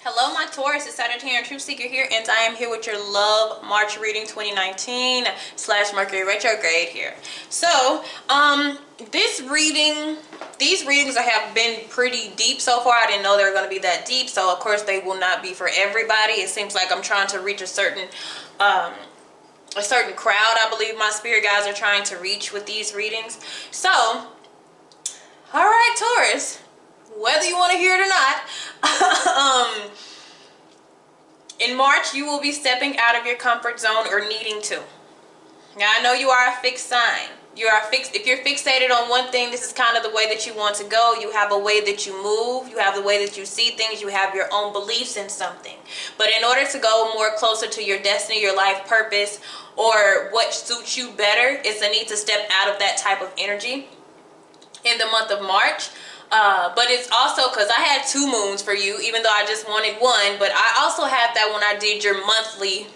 Hello, my Taurus. It's Sagittarian Truth Seeker here, and I am here with your love March reading 2019 / Mercury Retrograde here. So, these readings have been pretty deep so far. I didn't know they were going to be that deep, so of course they will not be for everybody. It seems like I'm trying to reach a certain crowd. I believe my spirit guides are trying to reach with these readings. So, all right, Taurus. Whether you want to hear it or not, in March you will be stepping out of your comfort zone or needing to. Now I know you are a fixed sign. If you're fixated on one thing, this is kind of the way that you want to go. You have a way that you move. You have the way that you see things. You have your own beliefs in something. But in order to go more closer to your destiny, your life purpose, or what suits you better, it's a need to step out of that type of energy in the month of March. But it's also because I had 2 moons for you, even though I just wanted 1. But I also had that when I did your monthly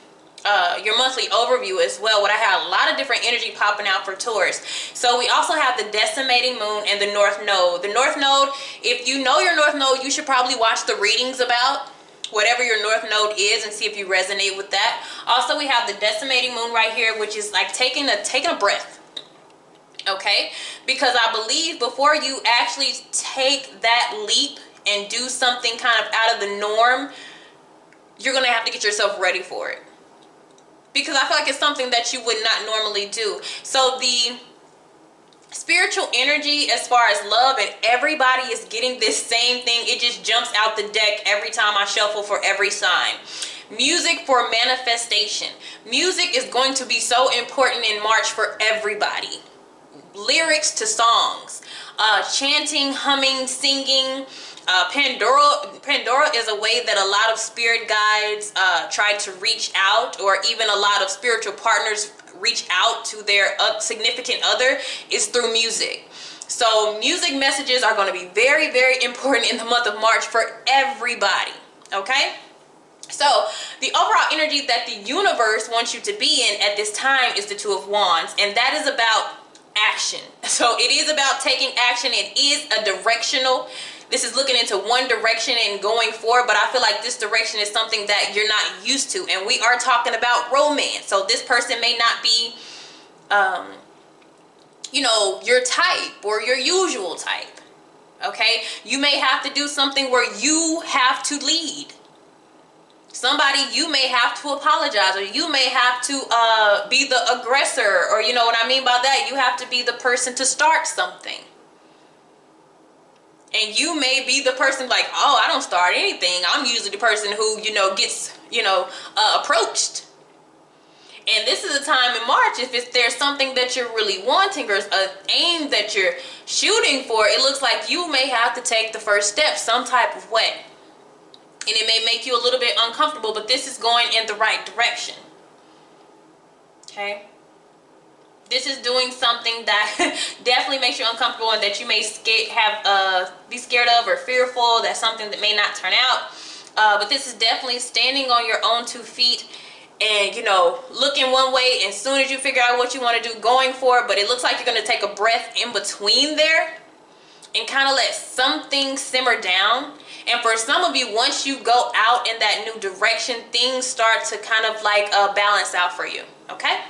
overview as well, where I had a lot of different energy popping out for Taurus. So we also have the decimating moon and the north node. The north node, if you know your north node, you should probably watch the readings about whatever your north node is and see if you resonate with that. Also, we have the decimating moon right here, which is like taking a breath. Okay, because I believe before you actually take that leap and do something kind of out of the norm, you're gonna have to get yourself ready for it, because I feel like it's something that you would not normally do. So the spiritual energy as far as love, and everybody is getting this same thing. It just jumps out the deck every time I shuffle for every sign. Music for manifestation. Music is going to be so important in March for everybody. Lyrics to songs, chanting, humming, singing. Pandora is a way that a lot of spirit guides try to reach out, or even a lot of spiritual partners reach out to their significant other, is through music. So music messages are going to be very, very important in the month of March for everybody. Okay? So the overall energy that the universe wants you to be in at this time is the 2 of Wands, and that is about action. So it is about taking action. It is a directional. This is looking into one direction and going forward, but I feel like this direction is something that you're not used to, and we are talking about romance. So this person may not be your type or your usual type. Okay, you may have to do something where you have to lead somebody. You may have to apologize, or you may have to be the aggressor, or you know what I mean by that. You have to be the person to start something, and you may be the person like, oh, I don't start anything. I'm usually the person who gets approached. And this is a time in March, if there's something that you're really wanting, or an aim that you're shooting for, it looks like you may have to take the first step some type of way. And it may make you a little bit uncomfortable, but this is going in the right direction. Okay? This is doing something that definitely makes you uncomfortable, and that you may be scared of or fearful. That's something that may not turn out. But this is definitely standing on your own 2 feet and, looking one way, and as soon as you figure out what you want to do, going for it. But it looks like you're going to take a breath in between there and kind of let something simmer down. And for some of you, once you go out in that new direction, things start to kind of like balance out for you. Okay?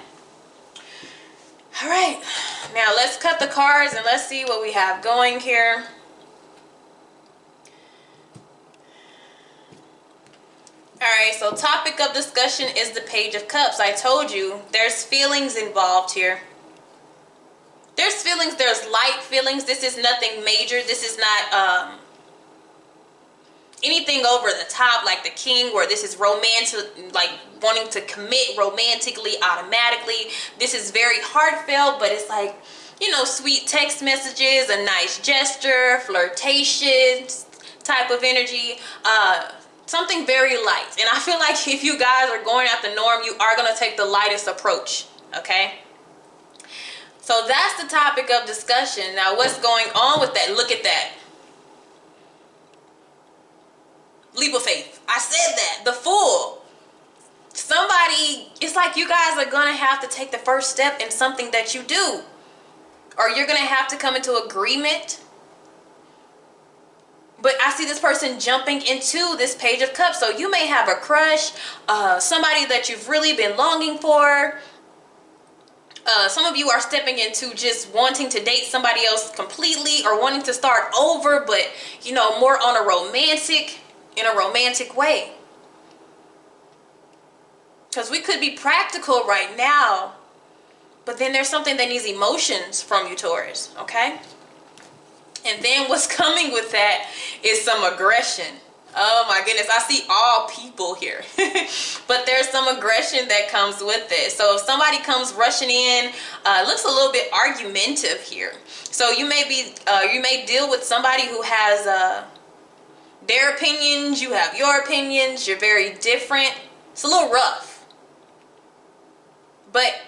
All right. Now let's cut the cards and let's see what we have going here. All right. So topic of discussion is the Page of Cups. I told you there's feelings involved here. There's feelings. There's light feelings. This is nothing major. This is not anything over the top like the King, where this is romantic, like wanting to commit romantically automatically. This is very heartfelt, but it's like, sweet text messages, a nice gesture, flirtatious type of energy, something very light. And I feel like if you guys are going out the norm, you are going to take the lightest approach. Okay? So that's the topic of discussion. Now what's going on with that? Look at that. Leap of faith. I said that. The Fool. Somebody, it's like you guys are going to have to take the first step in something that you do. Or you're going to have to come into agreement But I see this person jumping into this Page of Cups. So you may have a crush, somebody that you've really been longing for. Some of you are stepping into just wanting to date somebody else completely, or wanting to start over, but you know, more on in a romantic way. Because we could be practical right now, but then there's something that needs emotions from you, Taurus, okay? And then what's coming with that is some aggression. Oh my goodness, I see all people here. But there's some aggression that comes with it. So if somebody comes rushing in, looks a little bit argumentative here. So you may deal with somebody who has their opinions, you have your opinions, you're very different. It's a little rough. But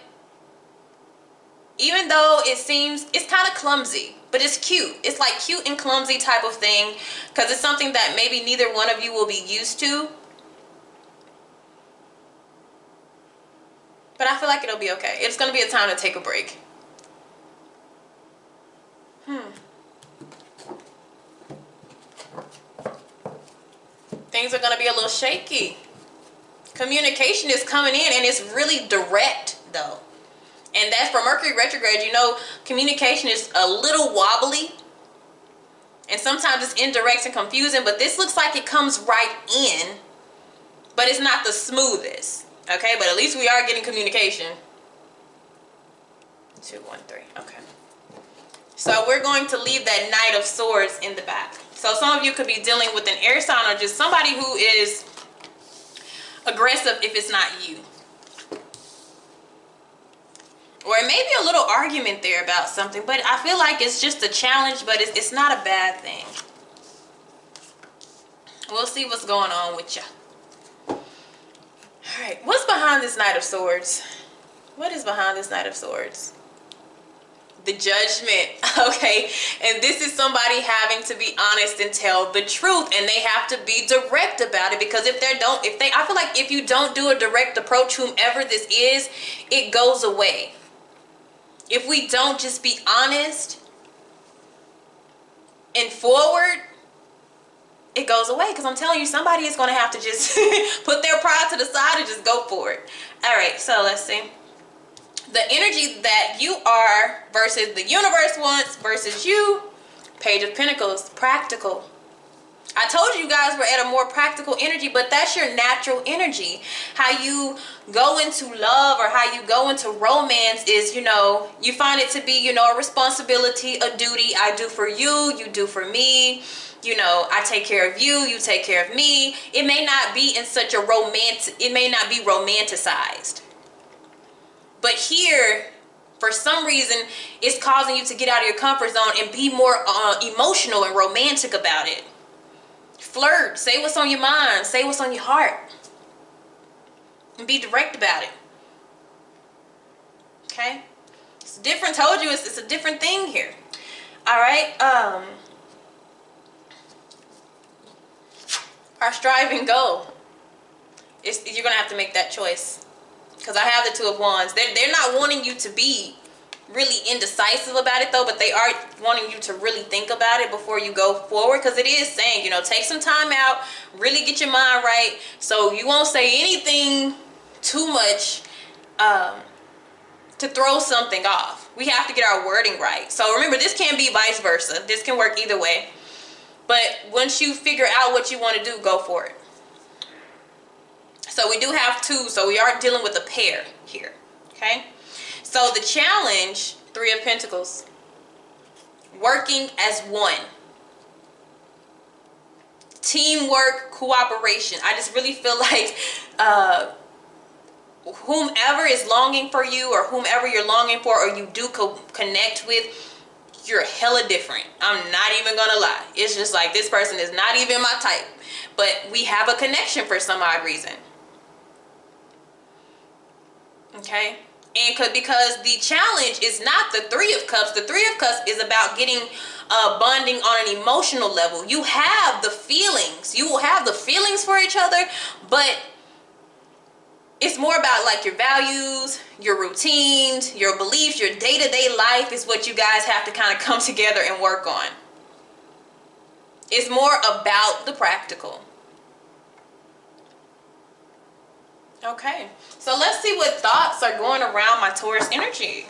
even though it seems, it's kind of clumsy, but it's cute. It's like cute and clumsy type of thing, because it's something that maybe neither one of you will be used to. But I feel like it'll be okay. It's going to be a time to take a break. Things are going to be a little shaky. Communication is coming in, and it's really direct though. And that's for Mercury retrograde. You know, communication is a little wobbly. And sometimes it's indirect and confusing. But this looks like it comes right in. But it's not the smoothest. Okay, but at least we are getting communication. 2, 1, 3. Okay. So we're going to leave that Knight of Swords in the back. So some of you could be dealing with an air sign, or just somebody who is aggressive if it's not you. Or it may be a little argument there about something, but I feel like it's just a challenge, but it's not a bad thing. We'll see what's going on with you. Alright, what's behind this Knight of Swords? What is behind this Knight of Swords? The Judgment, okay? And this is somebody having to be honest and tell the truth, and they have to be direct about it, because I feel like if you don't do a direct approach, whomever this is, it goes away. If we don't just be honest and forward, it goes away. Because I'm telling you, somebody is going to have to just put their pride to the side and just go for it. All right, so let's see. The energy that you are versus the universe wants versus you. Page of Pentacles, practical. I told you guys we're at a more practical energy, but that's your natural energy. How you go into love or how you go into romance is, you know, you find it to be, you know, a responsibility, a duty. I do for you, you do for me. You know, I take care of you, you take care of me. It may not be in such a it may not be romanticized. But here, for some reason, it's causing you to get out of your comfort zone and be more emotional and romantic about it. Flirt, say what's on your mind, say what's on your heart, and be direct about it. Okay, it's different. Told you it's a different thing here. All right. Our striving goal is you're gonna have to make that choice, because I have the Two of Wands. They're not wanting you to be really indecisive about it though, but they are wanting you to really think about it before you go forward, because it is saying, you know, take some time out, really get your mind right, so you won't say anything too much to throw something off. We have to get our wording right. So remember, this can be vice versa. This can work either way, but once you figure out what you want to do, go for it. So we do have two, so we are dealing with a pair here. Okay, so the challenge, Three of Pentacles, working as one, teamwork, cooperation. I just really feel like whomever is longing for you, or whomever you're longing for, or you do connect with, you're hella different. I'm not even gonna lie. It's just like, this person is not even my type, but we have a connection for some odd reason. Okay, and because the challenge is not the Three of Cups. The Three of Cups is about getting bonding on an emotional level. You have the feelings. You will have the feelings for each other, but it's more about like your values, your routines, your beliefs, your day-to-day life is what you guys have to kind of come together and work on. It's more about the practical. Okay, so let's see what thoughts are going around my Taurus energy.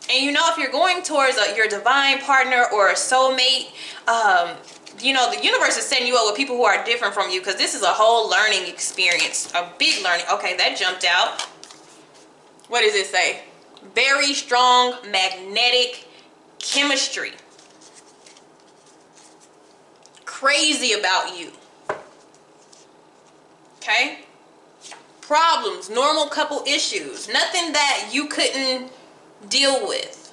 And you know, if you're going towards your divine partner or a soulmate, you know, the universe is setting you up with people who are different from you, because this is a whole learning experience, a big learning. Okay, that jumped out. What does it say? Very strong magnetic chemistry. Crazy about you. Okay? Problems, normal couple issues. Nothing that you couldn't deal with.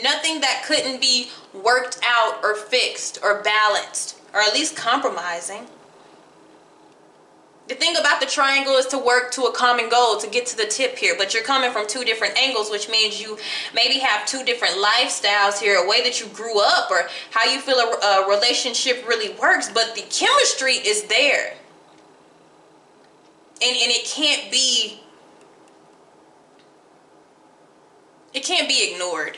Nothing that couldn't be worked out or fixed or balanced, or at least compromising. The thing about the triangle is to work to a common goal to get to the tip here, but you're coming from two different angles, which means you maybe have two different lifestyles here, a way that you grew up or how you feel a relationship really works, but the chemistry is there. And it can't be ignored.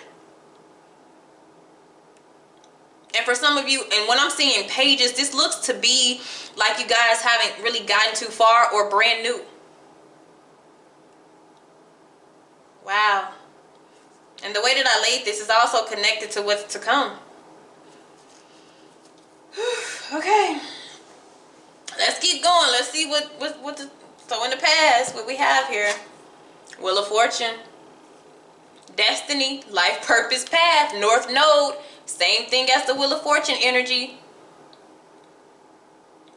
And for some of you, and when I'm seeing pages, this looks to be like you guys haven't really gotten too far or brand new. Wow. And the way that I laid this is also connected to what's to come. Okay. Let's keep going. Let's see so in the past, what we have here. Wheel of Fortune. Destiny, life purpose path, North Node. Same thing as the Wheel of Fortune energy.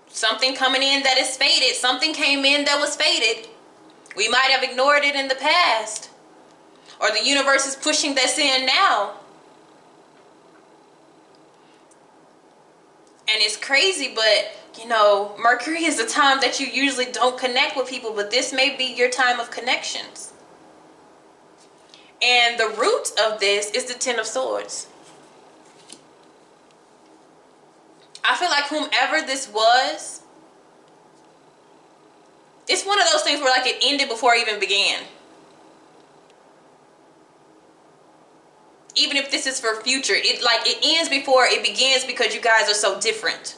Something coming in that is fated. Something came in that was fated. We might have ignored it in the past. Or the universe is pushing this in now. And it's crazy, but you know, Mercury is the time that you usually don't connect with people, but this may be your time of connections. And the root of this is the Ten of Swords. I feel like whomever this was, it's one of those things where like it ended before it even began. Even if this is for future, it ends before it begins, because you guys are so different.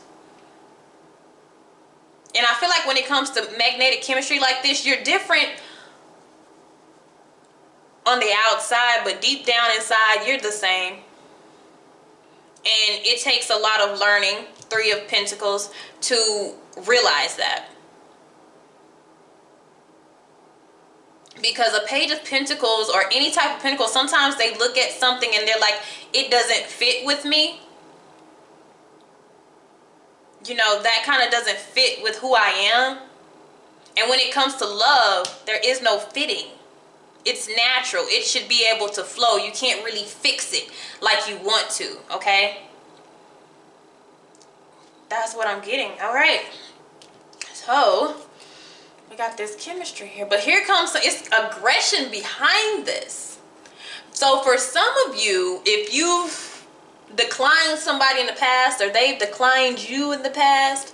And I feel like when it comes to magnetic chemistry like this, you're different on the outside, but deep down inside, you're the same. And it takes a lot of learning, Three of Pentacles, to realize that. Because a Page of Pentacles or any type of pentacle, sometimes they look at something and they're like, it doesn't fit with me. You know, that kind of doesn't fit with who I am. And when it comes to love, there is no fitting. It's natural. It should be able to flow. You can't really fix it like you want to, okay? That's what I'm getting. All right. So, we got this chemistry here. But here comes, it's aggression behind this. So, for some of you, if you've declined somebody in the past, or they've declined you in the past,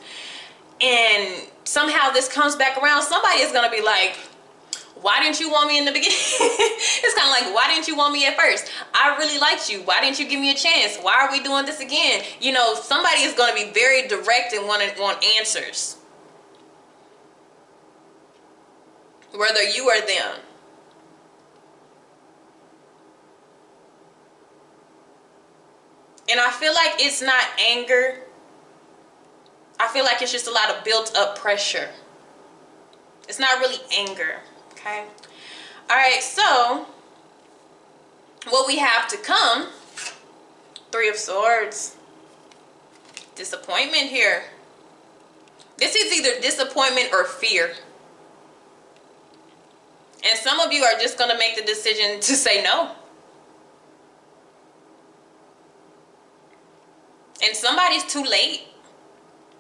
and somehow this comes back around, somebody is going to be like, why didn't you want me in the beginning? It's kind of like, why didn't you want me at first? I really liked you. Why didn't you give me a chance? Why are we doing this again? You know, somebody is going to be very direct and want answers. Whether you or them. And I feel like it's not anger. I feel like it's just a lot of built up pressure. It's not really anger. Okay. All right. So what we have to come, Three of Swords, disappointment here. This is either disappointment or fear. And some of you are just going to make the decision to say no. And somebody's too late.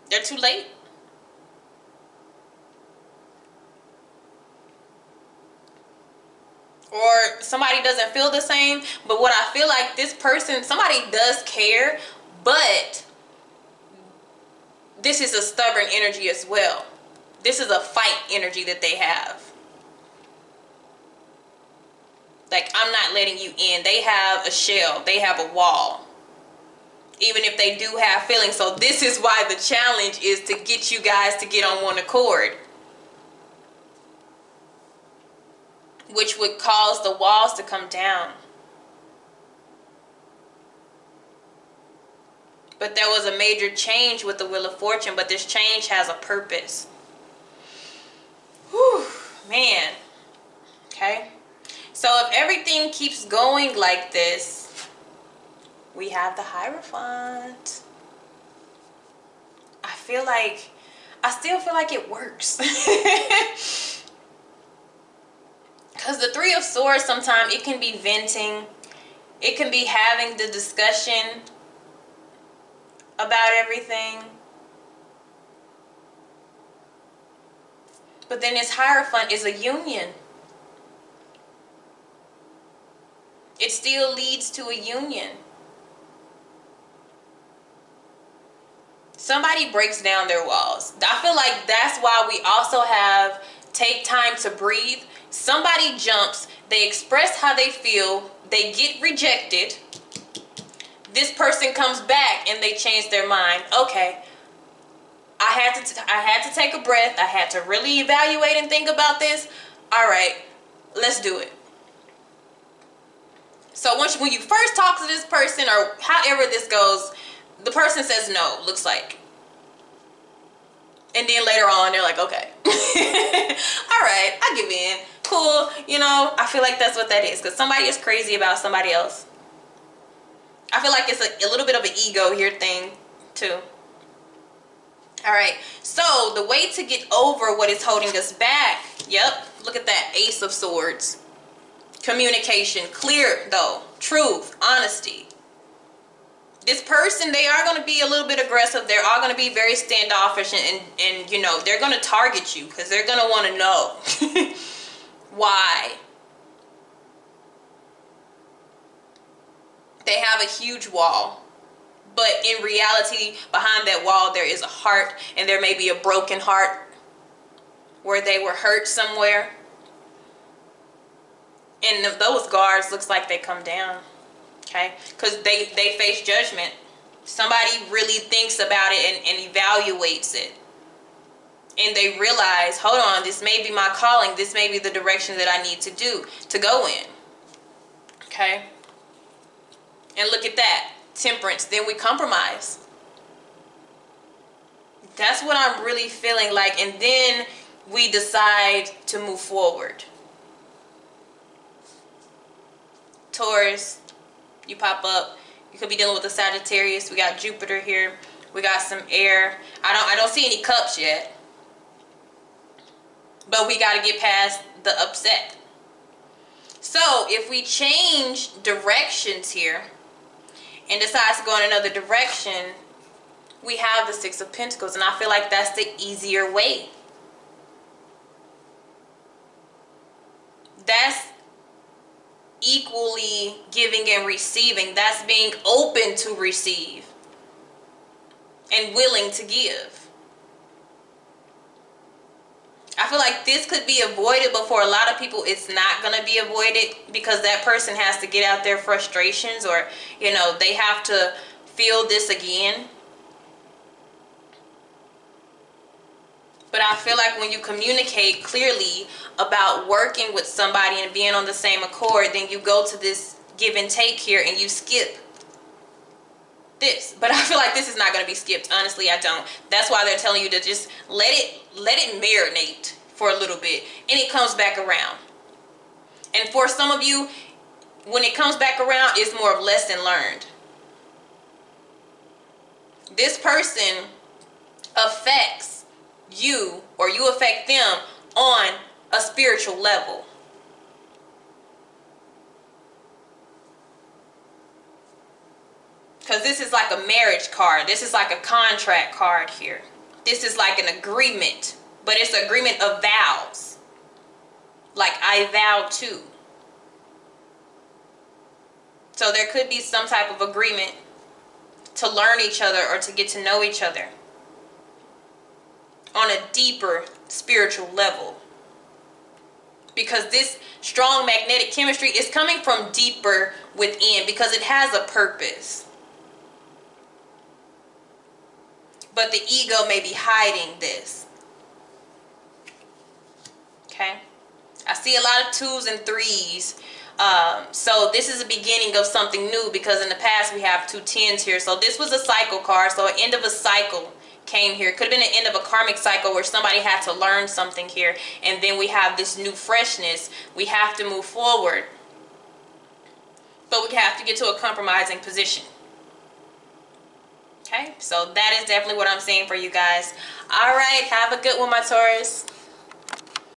They're too late. Or somebody doesn't feel the same. But what I feel like, this person, somebody does care, but this is a stubborn energy as well. This is a fight energy that they have. Like, I'm not letting you in. They have a shell. They have a wall. Even if they do have feelings. So this is why the challenge is to get you guys to get on one accord. Which would cause the walls to come down. But there was a major change with the Wheel of Fortune. But this change has a purpose. Whew, man. Okay. So if everything keeps going like this, we have the Hierophant. I still feel like it works. Because the Three of Swords, sometimes it can be venting. It can be having the discussion about everything. But then this Hierophant is a union. It still leads to a union. Somebody breaks down their walls. I feel like that's why we also have take time to breathe. Somebody jumps, they express how they feel, they get rejected. This person comes back and they change their mind. Okay, I had to take a breath. I had to really evaluate and think about this. All right, let's do it. So when you first talk to this person, or however this goes, the person says no, looks like. And then later on, they're like, okay. All right, I give in. Cool. You know, I feel like that's what that is. Because somebody is crazy about somebody else. I feel like it's a little bit of an ego here thing, too. All right. So, the way to get over what is holding us back. Yep. Look at that. Ace of Swords. Communication. Clear, though. Truth. Honesty. This person, they are going to be a little bit aggressive. They're all going to be very standoffish, and you know, they're going to target you because they're going to want to know why. They have a huge wall, but in reality, behind that wall, there is a heart, and there may be a broken heart where they were hurt somewhere. And those guards looks like they come down. Okay, because they face judgment. Somebody really thinks about it and evaluates it. And they realize, hold on, this may be my calling. This may be the direction that I need to go in. Okay. And look at that. Temperance. Then we compromise. That's what I'm really feeling like. And then we decide to move forward. Taurus. You pop up. You could be dealing with a Sagittarius. We got Jupiter here. We got some air. I don't see any cups yet. But we got to get past the upset. So if we change directions here and decide to go in another direction, we have the Six of Pentacles. And I feel like that's the easier way. That's equally giving and receiving. That's being open to receive and willing to give. I feel like this could be avoided, but for a lot of people it's not going to be avoided because that person has to get out their frustrations, or you know, they have to feel this again. But I feel like when you communicate clearly about working with somebody and being on the same accord, then you go to this give and take here and you skip this. But I feel like this is not going to be skipped. Honestly, I don't. That's why they're telling you to just let it marinate for a little bit. And it comes back around. And for some of you, when it comes back around, it's more of lesson learned. This person affects you, or you affect them on a spiritual level. Because this is like a marriage card. This is like a contract card here. This is like an agreement. But it's an agreement of vows. Like, I vow to. So there could be some type of agreement to learn each other or to get to know each other on a deeper spiritual level. because this strong magnetic chemistry is coming from deeper within, because it has a purpose. But the ego may be hiding this. Okay? I see a lot of 2s and 3s. So this is the beginning of something new, because in the past we have 2 10s here. So this was a cycle card. So an end of a cycle came here. It could have been an end of a karmic cycle where somebody had to learn something here. And then we have this new freshness. We have to move forward. But we have to get to a compromising position. Okay, so that is definitely what I'm saying for you guys. All right, have a good one, my Taurus.